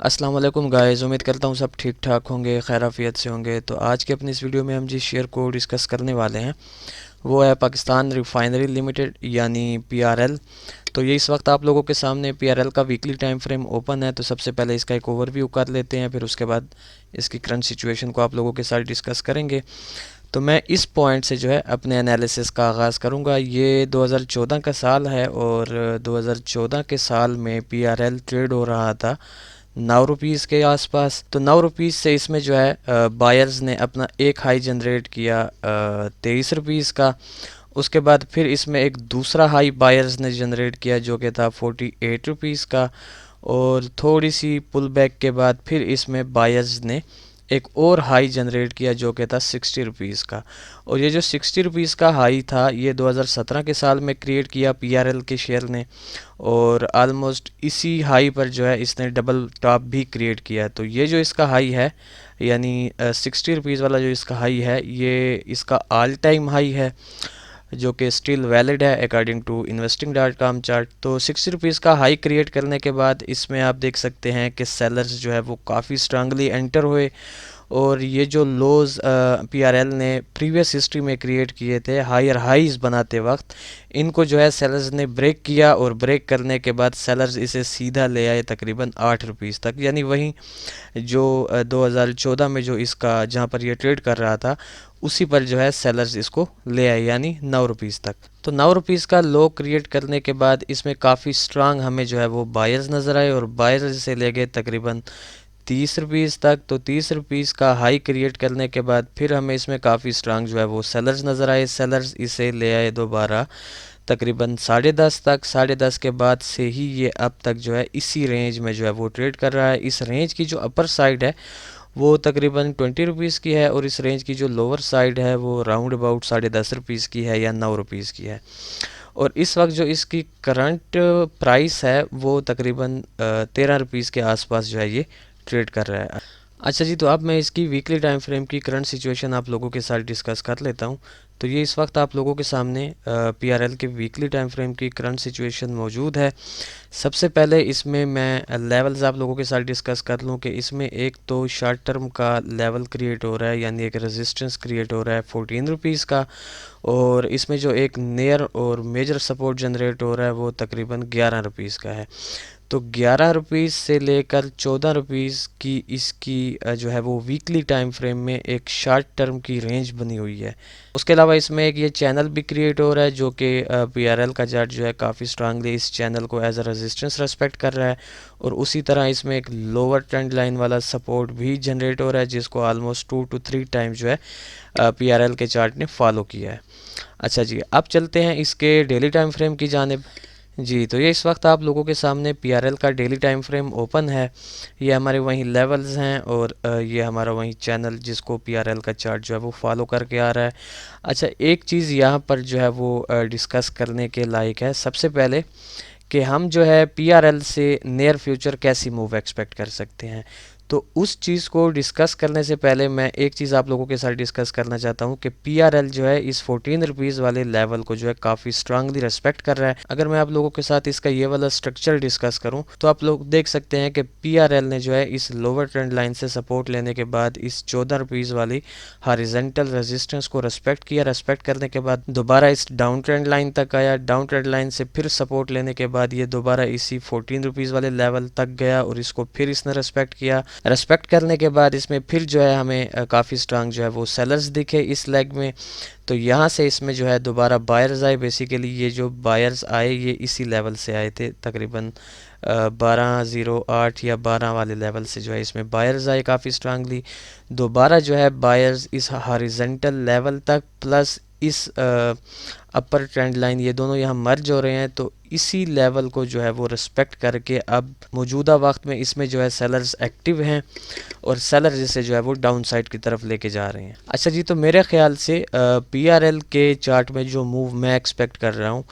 अस्सलाम वालेकुम गाइस, उम्मीद करता हूँ सब ठीक ठाक होंगे, खैर आफियत से होंगे। तो आज के अपनी इस वीडियो में हम जिस शेयर को डिस्कस करने वाले हैं वो है पाकिस्तान रिफाइनरी लिमिटेड यानी पीआरएल। तो ये इस वक्त आप लोगों के सामने पीआरएल का वीकली टाइम फ्रेम ओपन है। तो सबसे पहले इसका एक ओवरव्यू कर लेते हैं, फिर उसके बाद इसकी करंट सिचुएशन को आप लोगों के साथ डिस्कस करेंगे। तो मैं इस पॉइंट से जो है अपने एनालिसिस का आगाज़ करूंगा। ये 2014 का साल है और 2014 के साल में पीआरएल ट्रेड हो रहा था 9 रुपीज़ के आसपास। तो 9 रुपीज़ से इसमें जो है बायर्स ने अपना एक हाई जनरेट किया 23 रुपीज़ का। उसके बाद फिर इसमें एक दूसरा हाई बायर्स ने जनरेट किया जो कि था 48 रुपीज़ का। और थोड़ी सी पुल बैक के बाद फिर इसमें बायर्स ने एक और हाई जनरेट किया जो कि था 60 रुपीज़ का। और ये जो 60 रुपीज़ का हाई था ये 2017 के साल में क्रिएट किया पीआरएल के शेयर ने, और आलमोस्ट इसी हाई पर जो है इसने डबल टॉप भी क्रिएट किया। तो ये जो इसका हाई है यानी 60 रुपीज़ वाला जो इसका हाई है ये इसका ऑल टाइम हाई है जो कि स्टिल वैलिड है अकॉर्डिंग टू investing.com चार्ट। तो 60 रुपीज़ का हाई क्रिएट करने के बाद इसमें आप देख सकते हैं कि सेलर्स जो है वो काफ़ी स्ट्रांगली एंटर हुए, और ये जो लोज पीआरएल ने प्रीवियस हिस्ट्री में क्रिएट किए थे हायर हाइज बनाते वक्त, इनको जो है सेलर्स ने ब्रेक किया, और ब्रेक करने के बाद सेलर्स इसे सीधा ले आए तकरीबन 8 रुपीज़ तक। यानी वहीं जो 2014 में जो इसका जहाँ पर ये ट्रेड कर रहा था उसी पर जो है सेलर्स इसको ले आए यानी 9 रुपीज़ तक। तो 9 रुपीज़ का लो क्रिएट करने के बाद इसमें काफ़ी स्ट्रांग हमें जो है वो बायर्स नज़र आए, और बायर्स इसे ले गए तकरीबन 30 रुपीज़ तक। तो 30 रुपीज़ का हाई क्रिएट करने के बाद फिर हमें इसमें काफ़ी स्ट्रांग जो है वो सेलर्स नज़र आए। सेलर्स इसे ले आए दोबारा तकरीबन 10:30 तक। 10:30 के बाद से ही ये अब तक जो है इसी रेंज में जो है वो ट्रेड कर रहा है। इस रेंज की जो अपर साइड है वो तकरीबन 20 रुपीज़ की है, और इस रेंज की जो लोअर साइड है वो राउंड अबाउट 10.5 रुपीज़ की है या 9 रुपीज़ की है। और इस वक्त जो इसकी करंट प्राइस है वो तकरीबन 13 रुपीज़ के आसपास जो है ये ट्रेड कर रहा है। अच्छा जी, तो अब मैं इसकी वीकली टाइम फ्रेम की करंट सिचुएशन आप लोगों के साथ डिस्कस कर लेता हूँ। तो ये इस वक्त आप लोगों के सामने पीआरएल के वीकली टाइम फ्रेम की करंट सिचुएशन मौजूद है। सबसे पहले इसमें मैं लेवल्स आप लोगों के साथ डिस्कस कर लूँ कि इसमें एक तो शॉर्ट टर्म का लेवल क्रिएट हो रहा है यानी एक रेजिस्टेंस क्रिएट हो रहा है 14 रुपीज़ का, और इसमें जो एक नियर और मेजर सपोर्ट जनरेट हो रहा है वो तकरीबन 11 रुपीज़ का है। तो 11 रुपीज़ से लेकर 14 रुपीज़ की इसकी जो है वो वीकली टाइम फ्रेम में एक शॉर्ट टर्म की रेंज बनी हुई है। उसके अलावा इसमें एक ये चैनल भी क्रिएट हो रहा है जो कि पीआरएल का चार्ट जो है काफ़ी स्ट्रांगली इस चैनल को एज अ रेजिस्टेंस रेस्पेक्ट कर रहा है, और उसी तरह इसमें एक लोअर ट्रेंड लाइन वाला सपोर्ट भी जनरेट हो रहा है जिसको ऑलमोस्ट 2 to 3 टाइम जो है पीआरएल के चार्ट ने फॉलो किया है। अच्छा जी, अब चलते हैं इसके डेली टाइम फ्रेम की जानिब। जी, तो ये इस वक्त आप लोगों के सामने पीआरएल का डेली टाइम फ्रेम ओपन है। ये हमारे वहीं लेवल्स हैं, और ये हमारा वहीं चैनल जिसको पीआरएल का चार्ट जो है वो फॉलो करके आ रहा है। अच्छा, एक चीज़ यहाँ पर जो है वो डिस्कस करने के लायक है। सबसे पहले कि हम जो है पीआरएल से नियर फ्यूचर कैसी मूव एक्सपेक्ट कर सकते हैं। तो उस चीज़ को डिस्कस करने से पहले मैं एक चीज़ आप लोगों के साथ डिस्कस करना चाहता हूँ कि पीआरएल जो है इस 14 रुपीज़ वाले लेवल को जो है काफ़ी स्ट्रांगली रेस्पेक्ट कर रहा है। अगर मैं आप लोगों के साथ इसका ये वाला स्ट्रक्चर डिस्कस करूँ तो आप लोग देख सकते हैं कि पीआरएल ने जो है इस लोअर ट्रेंड लाइन से सपोर्ट लेने के बाद इस 14 रुपीज़ वाली हॉरिजॉन्टल रेजिस्टेंस को रेस्पेक्ट किया। रेस्पेक्ट करने के बाद दोबारा इस डाउन ट्रेंड लाइन तक आया। डाउन ट्रेंड लाइन से फिर सपोर्ट लेने के बाद ये दोबारा इसी 14 रुपीज़ वाले लेवल तक गया, और इसको फिर इसने रेस्पेक्ट किया। रेस्पेक्ट करने के बाद इसमें फिर जो है हमें काफ़ी स्ट्रांग जो है वो सेलर्स दिखे इस लेग में। तो यहाँ से इसमें जो है दोबारा बायर्स आए। बेसिकली ये जो बायर्स आए ये इसी लेवल से आए थे तकरीबन 1208 या 12 वाले लेवल से जो है इसमें बायर्स आए काफ़ी स्ट्रांगली। दोबारा जो है बायर्स इस हॉरिजॉन्टल लेवल तक प्लस इस अपर ट्रेंड लाइन ये दोनों यहाँ मर्ज हो रहे हैं। तो इसी लेवल को जो है वो रिस्पेक्ट करके अब मौजूदा वक्त में इसमें जो है सेलर्स एक्टिव हैं, और सेलर जिसे जो है वो डाउन साइड की तरफ लेके जा रहे हैं। अच्छा जी, तो मेरे ख्याल से पीआरएल के चार्ट में जो मूव मैं एक्सपेक्ट कर रहा हूँ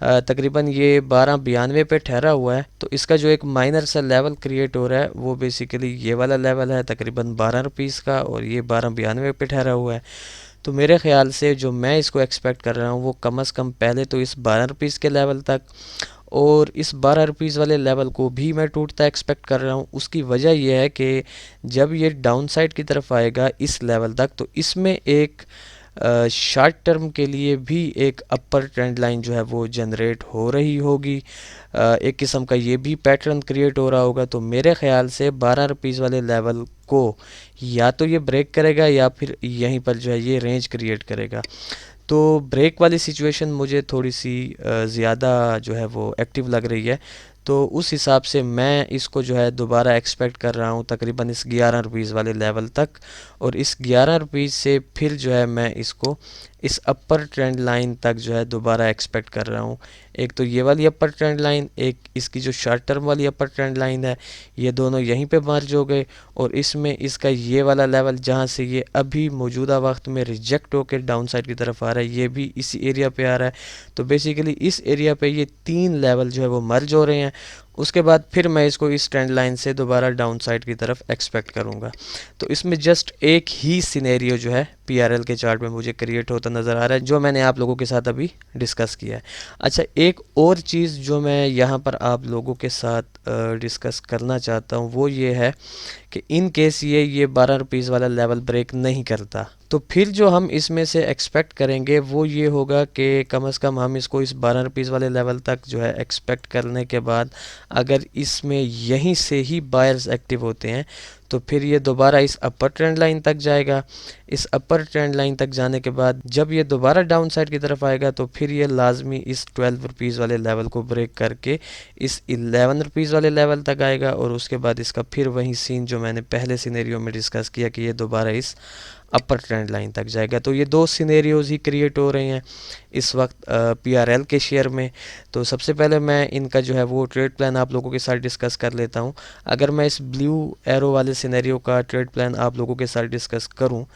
तकरीबन ये 1292 पे ठहरा हुआ है। तो इसका जो एक माइनर सा लेवल क्रिएट हो रहा है वो बेसिकली ये वाला लेवल है तकरीबन 12 रुपीज़ का, और ये 1292 पे ठहरा हुआ है। तो मेरे ख्याल से जो मैं इसको एक्सपेक्ट कर रहा हूँ वो कम से कम पहले तो इस 12 रुपीज़ के लेवल तक, और इस 12 रुपीज़ वाले लेवल को भी मैं टूटता एक्सपेक्ट कर रहा हूँ। उसकी वजह यह है कि जब ये डाउन साइड की तरफ आएगा इस लेवल तक, तो इसमें एक शॉर्ट टर्म के लिए भी एक अपर ट्रेंड लाइन जो है वो जनरेट हो रही होगी। एक किस्म का ये भी पैटर्न क्रिएट हो रहा होगा। तो मेरे ख्याल से 12 रुपीज़ वाले लेवल को या तो ये ब्रेक करेगा या फिर यहीं पर जो है ये रेंज क्रिएट करेगा। तो ब्रेक वाली सिचुएशन मुझे थोड़ी सी ज़्यादा जो है वो एक्टिव लग रही है। तो उस हिसाब से मैं इसको जो है दोबारा एक्सपेक्ट कर रहा हूँ तकरीबन इस 11 रुपीज़ वाले लेवल तक, और इस 11 रुपीज़ से फिर जो है मैं इसको इस अपर ट्रेंड लाइन तक जो है दोबारा एक्सपेक्ट कर रहा हूँ। एक तो ये वाली अपर ट्रेंड लाइन, एक इसकी जो शॉर्ट टर्म वाली अपर ट्रेंड लाइन है, ये दोनों यहीं पे मर्ज हो गए, और इसमें इसका ये वाला लेवल जहाँ से ये अभी मौजूदा वक्त में रिजेक्ट होकर डाउन साइड की तरफ आ रहा है, ये भी इसी एरिया पे आ रहा है। तो बेसिकली इस एरिया पे ये 3 लेवल जो है वो मर्ज हो रहे हैं। उसके बाद फिर मैं इसको इस ट्रेंड लाइन से दोबारा डाउन साइड की तरफ एक्सपेक्ट करूंगा। तो इसमें जस्ट एक ही सिनेरियो जो है PRL के चार्ट में मुझे क्रिएट होता नज़र आ रहा है, जो मैंने आप लोगों के साथ अभी डिस्कस किया है। अच्छा, एक और चीज़ जो मैं यहाँ पर आप लोगों के साथ डिस्कस करना चाहता हूँ वो ये है कि इन केस ये 12 रुपीज़ वाला लेवल ब्रेक नहीं करता, तो फिर जो हम इसमें से एक्सपेक्ट करेंगे वो ये होगा कि कम से कम हम इसको इस 12 रुपीज़ वाले लेवल तक जो है एक्सपेक्ट करने के बाद अगर इसमें यहीं से ही बायर्स एक्टिव होते हैं तो फिर ये दोबारा इस अपर ट्रेंड लाइन तक जाएगा। इस अपर ट्रेंड लाइन तक जाने के बाद जब ये दोबारा डाउन साइड की तरफ आएगा तो फिर ये लाजमी इस 12 रुपीज़ वाले लेवल को ब्रेक करके इस 11 रुपीज़ वाले लेवल तक आएगा, और उसके बाद इसका फिर वही सीन जो मैंने पहले सिनेरियो में डिस्कस किया कि ये दोबारा इस अपर ट्रेंड लाइन तक जाएगा। तो ये 2 सिनेरियोज ही क्रिएट हो रहे हैं इस वक्त PRL के शेयर में। तो सबसे पहले मैं इनका जो है वो ट्रेड प्लान आप लोगों के साथ डिस्कस कर लेता हूँ। अगर मैं इस ब्लू एरो वाले सिनेरियो का ट्रेड प्लान आप लोगों के साथ डिस्कस करूँ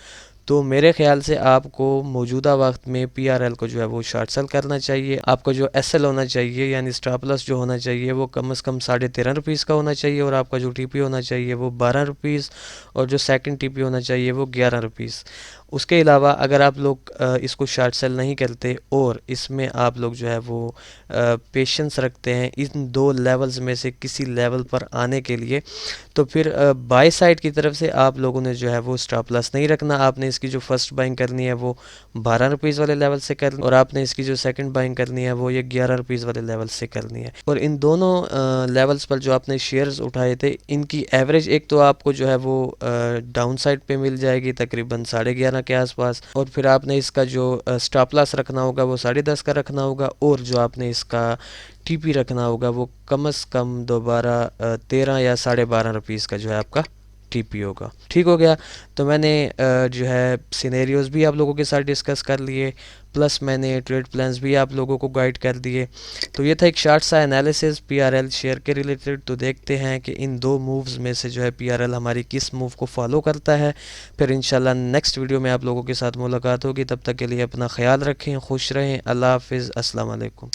तो मेरे ख्याल से आपको मौजूदा वक्त में PRL को जो है वो शॉर्ट सेल करना चाहिए। आपका जो SL होना चाहिए यानी स्टॉप लॉस जो होना चाहिए वो कम से कम 13.5 रुपीज़ का होना चाहिए, और आपका जो TP होना चाहिए वो 12 रुपीज़, और जो सेकंड TP होना चाहिए वो 11 रुपीज़। उसके अलावा अगर आप लोग इसको शॉर्ट सेल नहीं करते और इसमें आप लोग जो है वो पेशेंस रखते हैं इन 2 लेवल्स में से किसी लेवल पर आने के लिए, तो फिर बाय साइड की तरफ से आप लोगों ने जो है वो स्टॉप लॉस नहीं रखना। आपने इसकी जो फर्स्ट बाइंग करनी है वो 12 रुपीज़ वाले लेवल से करनी, और आपने इसकी जो सेकंड बाइंग करनी है वो ये 11 रुपीज़ वाले लेवल से करनी है। और इन दोनों लेवल्स पर जो आपने शेयर्स उठाए थे इनकी एवरेज एक तो आपको जो है वो डाउन साइड पे मिल जाएगी तकरीबन 11.5 के आसपास, और फिर आपने इसका जो स्टॉप लॉस रखना होगा वो 10.5 का रखना होगा, और जो आपने इसका TP रखना होगा वो कम से कम दोबारा 13 या 12.5 रुपीज़ का जो है आपका TP होगा। ठीक हो गया। तो मैंने जो है सिनेरियोज भी आप लोगों के साथ डिस्कस कर लिए, प्लस मैंने ट्रेड प्लान्स भी आप लोगों को गाइड कर दिए। तो ये था एक शॉर्ट सा एनालिसिस PRL शेयर के रिलेटेड। तो देखते हैं कि इन 2 मूव्स में से जो है PRL हमारी किस मूव को फॉलो करता है। फिर इंशाल्लाह नेक्स्ट वीडियो में आप लोगों के साथ मुलाकात होगी। तब तक के लिए अपना ख्याल रखें, खुश रहें। अल्लाह हाफिज़, अस्सलाम वालेकुम।